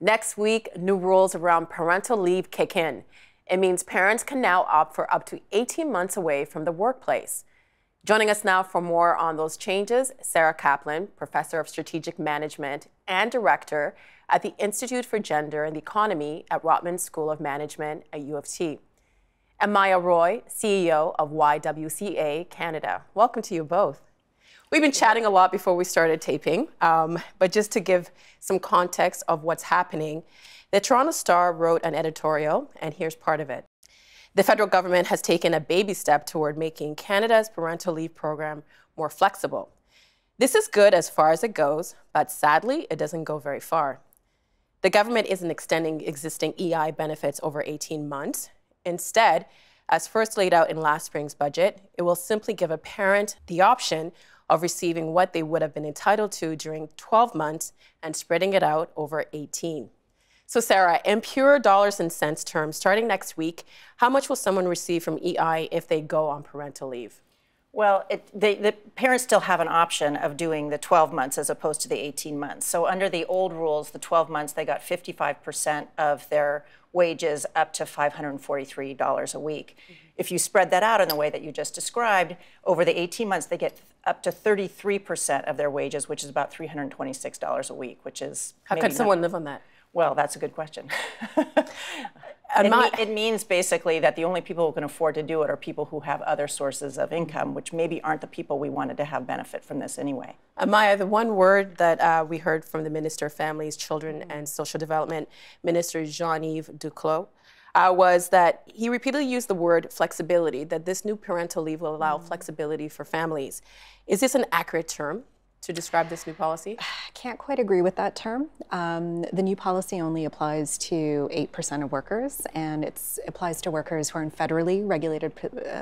Next week, new rules around parental leave kick in. It means parents can now opt for up to 18 months away from the workplace. Joining us now for more on those changes, Sarah Kaplan, Professor of Strategic Management and Director at the Institute for Gender and the Economy at Rotman School of Management at U of T. And Maya Roy, CEO of YWCA Canada. Welcome to you both. We've been chatting a lot before we started taping, but just to give some context of what's happening, the Toronto Star wrote an editorial, and here's part of it. The federal government has taken a baby step toward making Canada's parental leave program more flexible. This is good as far as it goes, but sadly, it doesn't go very far. The government isn't extending existing EI benefits over 18 months. Instead, as first laid out in last spring's budget, it will simply give a parent the option of receiving what they would have been entitled to during 12 months and spreading it out over 18. So Sarah, in pure dollars and cents terms, starting next week, how much will someone receive from EI if they go on parental leave? Well, the parents still have an option of doing the 12 months as opposed to the 18 months. So under the old rules, the 12 months, they got 55% of their wages up to $543 a week. If you spread that out in the way that you just described, over the 18 months, they get up to 33% of their wages, which is about $326 a week, which is... How could someone live on that? Well, that's a good question. It means basically that the only people who can afford to do it are people who have other sources of income, which maybe aren't the people we wanted to have benefit from this anyway. Maya, the one word that we heard from the Minister of Families, Children and Social Development, Minister Jean-Yves Duclos, was that he repeatedly used the word flexibility, that this new parental leave will allow flexibility for families. Is this an accurate term to describe this new policy? I can't quite agree with that term. The new policy only applies to 8% of workers, and it applies to workers who are in federally regulated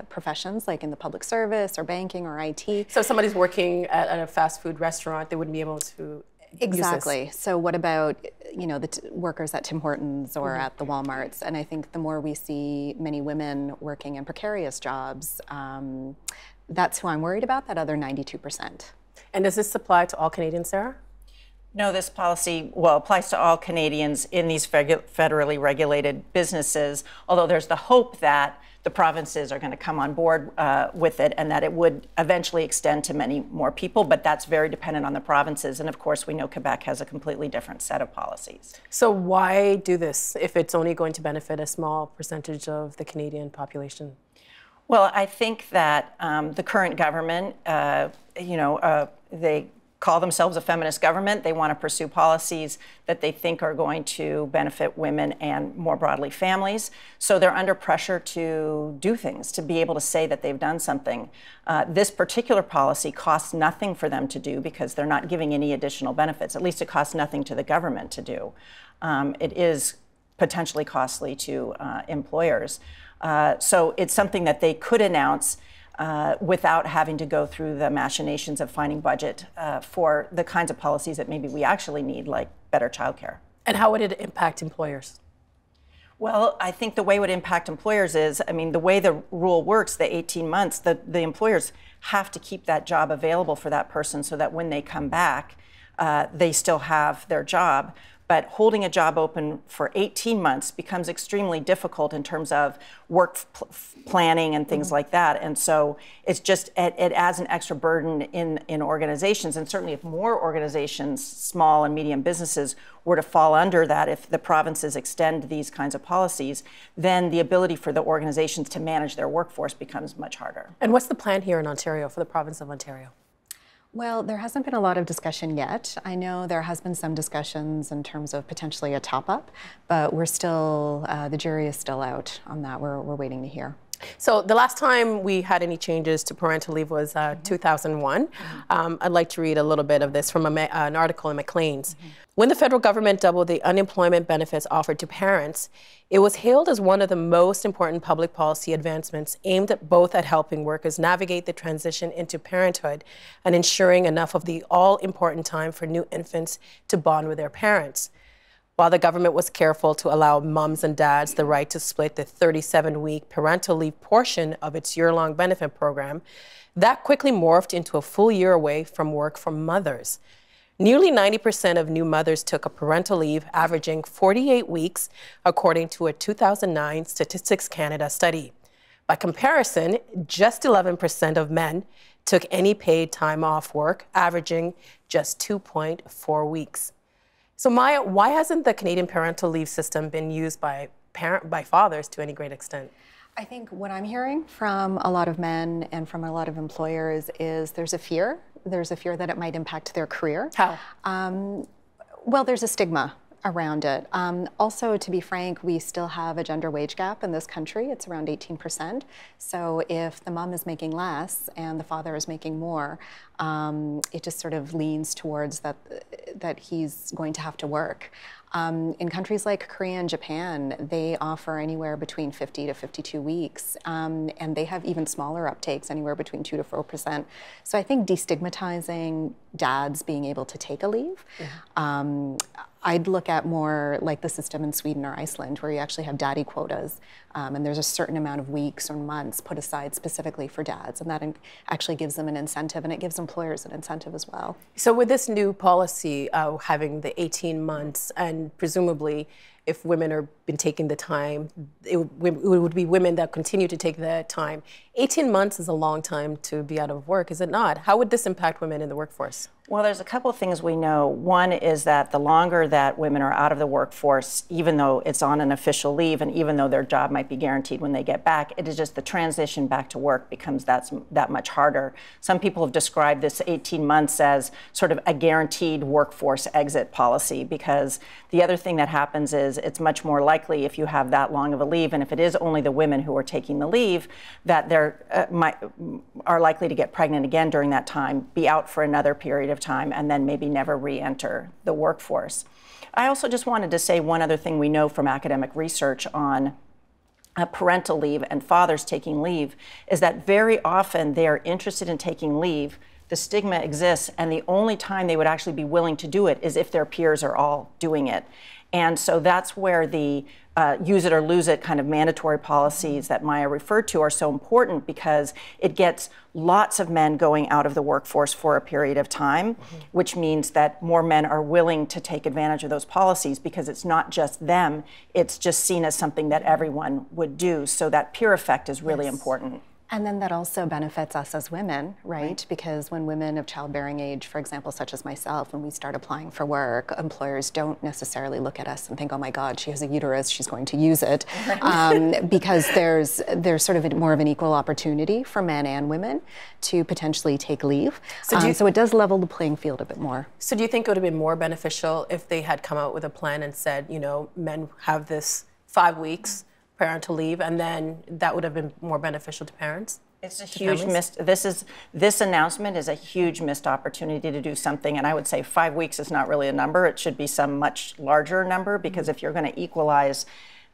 professions, like in the public service or banking or IT. So if somebody's working at a fast food restaurant, they wouldn't be able to Exactly. So what about, you know, the workers at Tim Hortons or at the Walmarts? And I think the more we see many women working in precarious jobs, that's who I'm worried about, that other 92%. And does this apply to all Canadians, Sarah? No, this policy, well, applies to all Canadians in these federally regulated businesses, although there's the hope that the provinces are going to come on board with it and that it would eventually extend to many more people, but that's very dependent on the provinces. And of course, we know Quebec has a completely different set of policies. So why do this if it's only going to benefit a small percentage of the Canadian population? Well, I think that the current government, they call themselves a feminist government. They want to pursue policies that they think are going to benefit women and more broadly families. So they're under pressure to do things, to be able to say that they've done something. This particular policy costs nothing for them to do because they're not giving any additional benefits. At least it costs nothing to the government to do. It is potentially costly to employers. So it's something that they could announce without having to go through the machinations of finding budget for the kinds of policies that maybe we actually need, like better childcare. And how would it impact employers? Well, I think the way it would impact employers is, I mean, the way the rule works, the 18 months, the employers have to keep that job available for that person so that when they come back, they still have their job. But holding a job open for 18 months becomes extremely difficult in terms of work planning and things like that. And so it's just, it adds an extra burden in organizations. And certainly if more organizations, small and medium businesses, were to fall under that, if the provinces extend these kinds of policies, then the ability for the organizations to manage their workforce becomes much harder. And what's the plan here in Ontario, for the province of Ontario? Well, there hasn't been a lot of discussion yet. I know there has been some discussions in terms of potentially a top-up, but we're still, the jury is still out on that. We're waiting to hear. So the last time we had any changes to parental leave was 2001. I'd like to read a little bit of this from an article in Maclean's. When the federal government doubled the unemployment benefits offered to parents, it was hailed as one of the most important public policy advancements aimed at both at helping workers navigate the transition into parenthood and ensuring enough of the all-important time for new infants to bond with their parents. While the government was careful to allow moms and dads the right to split the 37-week parental leave portion of its year-long benefit program, that quickly morphed into a full year away from work for mothers. Nearly 90% of new mothers took a parental leave, averaging 48 weeks, according to a 2009 Statistics Canada study. By comparison, just 11% of men took any paid time off work, averaging just 2.4 weeks. So Maya, why hasn't the Canadian parental leave system been used by fathers to any great extent? I think what I'm hearing from a lot of men and from a lot of employers is there's a fear. There's a fear that it might impact their career. How? Well, there's a stigma around it. Also, to be frank, we still have a gender wage gap in this country. It's around 18%. So if the mom is making less and the father is making more, it just sort of leans towards that he's going to have to work. In countries like Korea and Japan, they offer anywhere between 50 to 52 weeks, and they have even smaller uptakes, anywhere between 2 to 4%. So I think destigmatizing dads being able to take a leave, I'd look at more like the system in Sweden or Iceland, where you actually have daddy quotas, and there's a certain amount of weeks or months put aside specifically for dads, and that actually gives them an incentive, and it gives employers an incentive as well. So with this new policy of having the 18 months, and presumably if women have been taking the time, it would be women that continue to take the time. 18 months is a long time to be out of work, is it not? How would this impact women in the workforce? Well, there's a couple of things we know. One is that the longer that women are out of the workforce, even though it's on an official leave and even though their job might be guaranteed when they get back, it is just the transition back to work becomes that much harder. Some people have described this 18 months as sort of a guaranteed workforce exit policy, because the other thing that happens is it's much more likely if you have that long of a leave, and if it is only the women who are taking the leave, that they're are likely to get pregnant again during that time, be out for another period of time, and then maybe never re-enter the workforce. I also just wanted to say one other thing we know from academic research on parental leave and fathers taking leave is that very often they are interested in taking leave. The stigma exists, and the only time they would actually be willing to do it is if their peers are all doing it. And so that's where the use it or lose it kind of mandatory policies that Maya referred to are so important, because it gets lots of men going out of the workforce for a period of time, which means that more men are willing to take advantage of those policies, because it's not just them, it's just seen as something that everyone would do. So that peer effect is really important. And then that also benefits us as women, right? Because when women of childbearing age, for example, such as myself, when we start applying for work, employers don't necessarily look at us and think, oh my God, she has a uterus, she's going to use it. Because there's sort of more of an equal opportunity for men and women to potentially take leave. So it does level the playing field a bit more. So do you think it would have been more beneficial if they had come out with a plan and said, you know, men have this 5 weeks parental leave, and then that would have been more beneficial to parents? It's a huge this announcement is a huge missed opportunity to do something, and I would say 5 weeks is not really a number. It should be some much larger number, because if you're going to equalize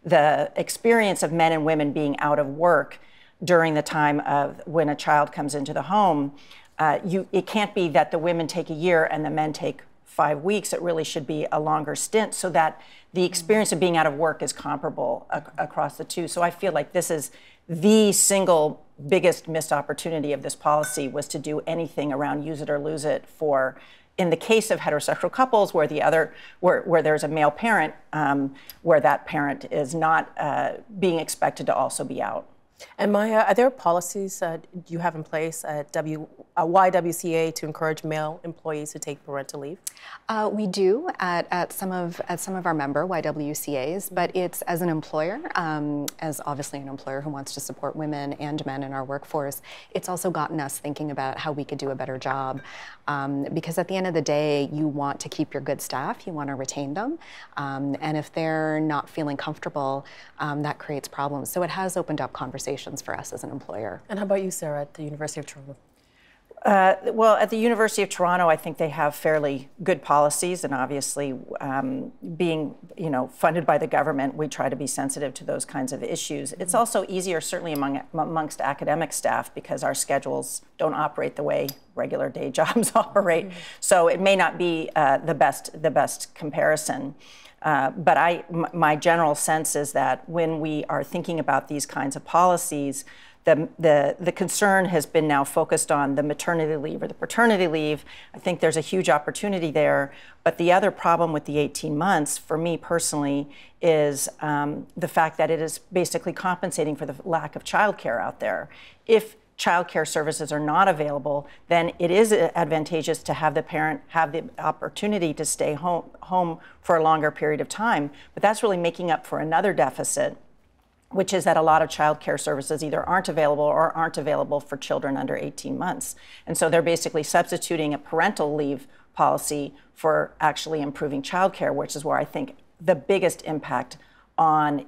the experience of men and women being out of work during the time of when a child comes into the home, it can't be that the women take a year and the men take 5 weeks. It really should be a longer stint, so that the experience of being out of work is comparable across the two. So I feel like this is the single biggest missed opportunity of this policy, was to do anything around use it or lose it for, in the case of heterosexual couples where where there's a male parent, where that parent is not being expected to also be out. And Maya, are there policies you have in place at YWCA to encourage male employees to take parental leave? We do at some of our member YWCAs, but it's as an employer, as obviously an employer who wants to support women and men in our workforce. It's also gotten us thinking about how we could do a better job, because at the end of the day, you want to keep your good staff, you want to retain them, and if they're not feeling comfortable, that creates problems. So it has opened up conversations for us as an employer. And how about you, Sarah, at the University of Toronto? Well, at the University of Toronto, I think they have fairly good policies, and obviously, being funded by the government, we try to be sensitive to those kinds of issues. It's also easier, certainly amongst academic staff, because our schedules don't operate the way regular day jobs operate. So it may not be the best comparison. But my general sense is that when we are thinking about these kinds of policies, the concern has been now focused on the maternity leave or the paternity leave. I think there's a huge opportunity there. But the other problem with the 18 months, for me personally, is the fact that it is basically compensating for the lack of childcare out there. If childcare services are not available, then it is advantageous to have the parent have the opportunity to stay home for a longer period of time. But that's really making up for another deficit, which is that a lot of childcare services either aren't available or aren't available for children under 18 months. And so they're basically substituting a parental leave policy for actually improving childcare, which is where I think the biggest impact on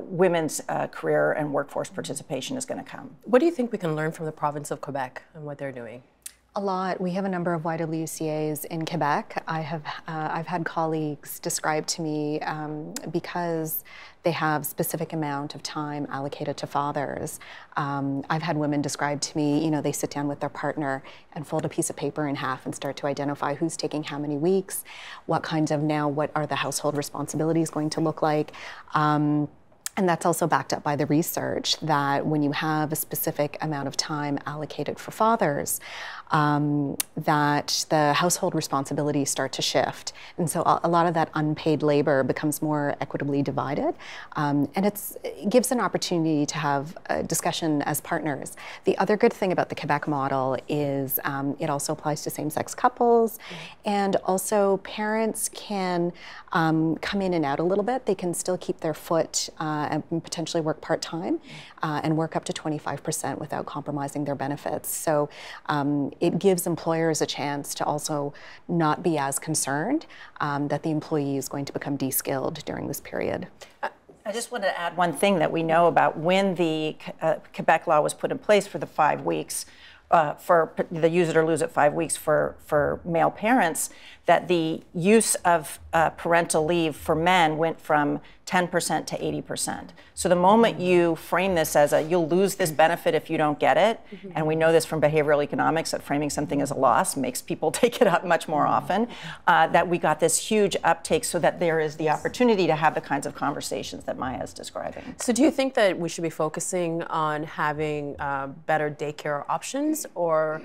women's career and workforce participation is going to come. What do you think we can learn from the province of Quebec and what they're doing? A lot. We have a number of YWCAs in Quebec. I've had colleagues describe to me because they have specific amount of time allocated to fathers. I've had women describe to me, you know, they sit down with their partner and fold a piece of paper in half and start to identify who's taking how many weeks, what are the household responsibilities going to look like. And that's also backed up by the research that when you have a specific amount of time allocated for fathers, that the household responsibilities start to shift. And so a lot of that unpaid labor becomes more equitably divided. And it gives an opportunity to have a discussion as partners. The other good thing about the Quebec model is it also applies to same-sex couples. And also parents can come in and out a little bit. They can still keep their foot and potentially work part-time and work up to 25% without compromising their benefits. So it gives employers a chance to also not be as concerned that the employee is going to become de-skilled during this period. I just want to add one thing that we know about when the Quebec law was put in place for the 5 weeks, for the use it or lose it 5 weeks for male parents, that the use of parental leave for men went from 10% to 80%. So the moment you frame this as you'll lose this benefit if you don't get it, and we know this from behavioral economics that framing something as a loss makes people take it up much more often, that we got this huge uptake so that there is the opportunity to have the kinds of conversations that Maya is describing. So do you think that we should be focusing on having better daycare options, or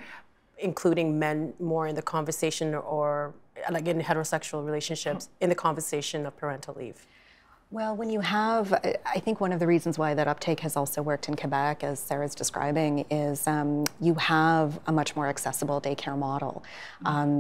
including men more in the conversation, or like in heterosexual relationships in the conversation of parental leave? Well, when you have, I think one of the reasons why that uptake has also worked in Quebec, as Sarah's describing, is you have a much more accessible daycare model.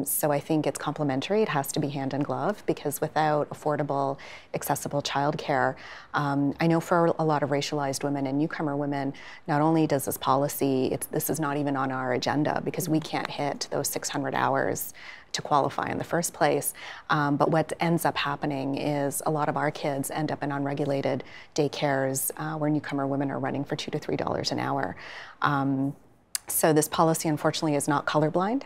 So I think it's complementary. It has to be hand in glove, because without affordable, accessible childcare, I know for a lot of racialized women and newcomer women, not only does this policy, this is not even on our agenda because we can't hit those 600 hours to qualify in the first place. But what ends up happening is a lot of our kids end up in unregulated daycares where newcomer women are running for $2 to $3 an hour. So this policy, unfortunately, is not colorblind.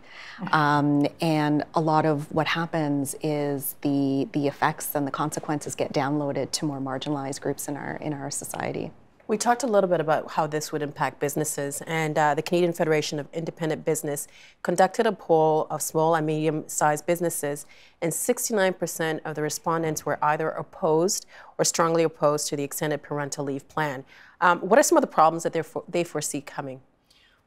And a lot of what happens is the effects and the consequences get downloaded to more marginalized groups in our society. We talked a little bit about how this would impact businesses, and the Canadian Federation of Independent Business conducted a poll of small and medium-sized businesses, and 69% of the respondents were either opposed or strongly opposed to the extended parental leave plan. What are some of the problems that they foresee coming?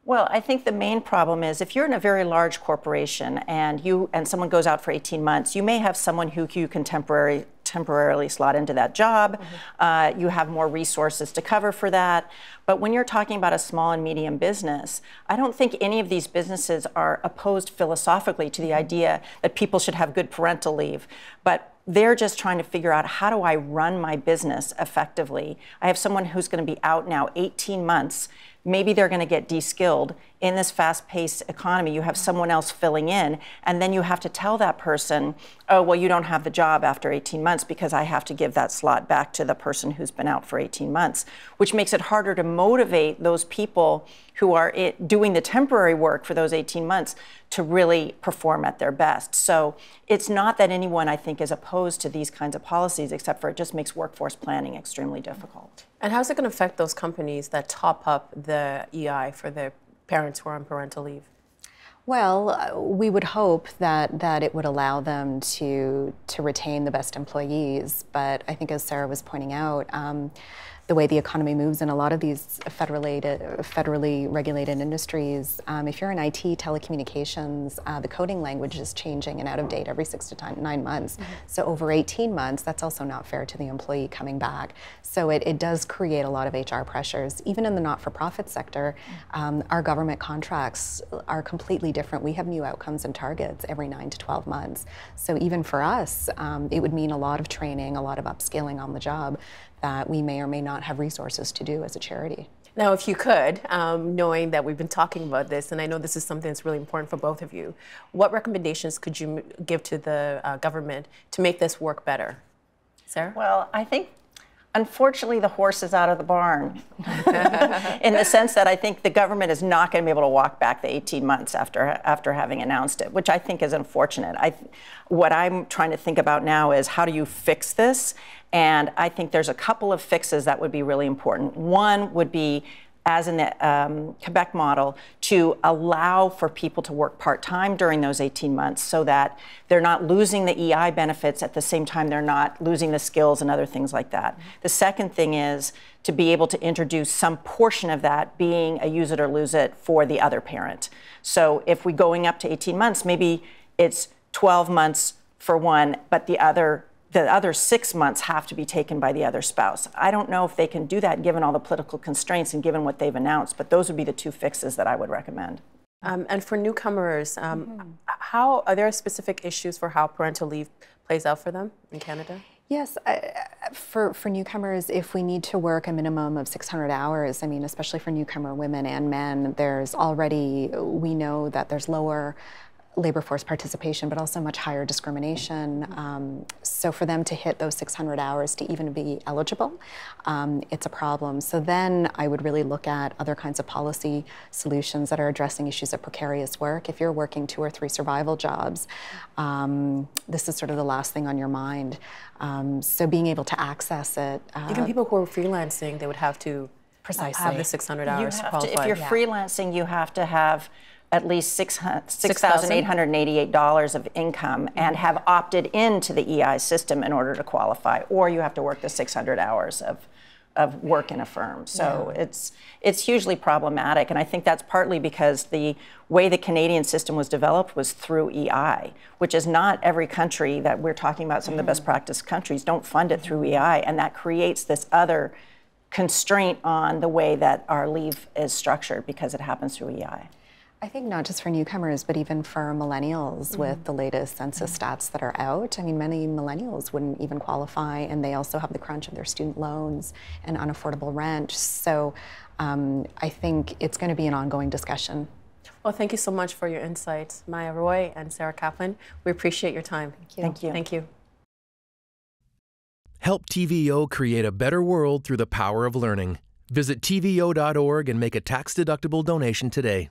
Well, I think the main problem is if you're in a very large corporation and someone goes out for 18 months, you may have someone who you can temporarily slot into that job. You have more resources to cover for that. But when you're talking about a small and medium business, I don't think any of these businesses are opposed philosophically to the idea that people should have good parental leave. But they're just trying to figure out, how do I run my business effectively? I have someone who's going to be out now 18 months. Maybe they're going to get de-skilled. In this fast-paced economy, you have someone else filling in, and then you have to tell that person, oh, well, you don't have the job after 18 months because I have to give that slot back to the person who's been out for 18 months, which makes it harder to motivate those people who are doing the temporary work for those 18 months to really perform at their best. So it's not that anyone, I think, is opposed to these kinds of policies, except for it just makes workforce planning extremely difficult. And how's it going to affect those companies that top up the EI for their parents who are on parental leave? Well, we would hope that it would allow them to retain the best employees, but I think, as Sarah was pointing out, the way the economy moves in a lot of these federally regulated industries, if you're in IT, telecommunications, the coding language is changing and out of date every 6 to 9 months. Mm-hmm. So over 18 months, that's also not fair to the employee coming back. So it does create a lot of HR pressures. Even in the not-for-profit sector, our government contracts are completely different. We have new outcomes and targets every 9 to 12 months. So even for us, it would mean a lot of training, a lot of upskilling on the job that we may or may not have resources to do as a charity. Now, if you could, knowing that we've been talking about this, and I know this is something that's really important for both of you, what recommendations could you give to the government to make this work better? Sarah? Well, I think, unfortunately, the horse is out of the barn in the sense that I think the government is not going to be able to walk back the 18 months after having announced it, which I think is unfortunate. What I'm trying to think about now is how do you fix this? And I think there's a couple of fixes that would be really important. One would be, as in the Quebec model, to allow for people to work part-time during those 18 months so that they're not losing the EI benefits at the same time they're not losing the skills and other things like that. Mm-hmm. The second thing is to be able to introduce some portion of that being a use it or lose it for the other parent. So if we're going up to 18 months, maybe it's 12 months for one, but the other 6 months have to be taken by the other spouse. I don't know if they can do that given all the political constraints and given what they've announced, but those would be the two fixes that I would recommend. And for newcomers, how are there specific issues for how parental leave plays out for them in Canada? Yes, for newcomers, if we need to work a minimum of 600 hours, I mean, especially for newcomer women and men, we know that there's lower labor force participation, but also much higher discrimination. So for them to hit those 600 hours to even be eligible, it's a problem. So then I would really look at other kinds of policy solutions that are addressing issues of precarious work. If you're working 2 or 3 survival jobs, this is sort of the last thing on your mind. So being able to access it. Even people who are freelancing, they would have to have the 600 hours to qualify. If you're freelancing, you have to have at least $6,888 of income and have opted into the EI system in order to qualify, or you have to work the 600 hours of work in a firm. So it's hugely problematic, and I think that's partly because the way the Canadian system was developed was through EI, which is not every country that we're talking about. Some of the best practice countries don't fund it through EI, and that creates this other constraint on the way that our leave is structured because it happens through EI. I think not just for newcomers, but even for millennials with the latest census stats that are out. I mean, many millennials wouldn't even qualify, and they also have the crunch of their student loans and unaffordable rent. So I think it's going to be an ongoing discussion. Well, thank you so much for your insights, Maya Roy and Sarah Kaplan. We appreciate your time. Thank you. Thank you. Help TVO create a better world through the power of learning. Visit TVO.org and make a tax-deductible donation today.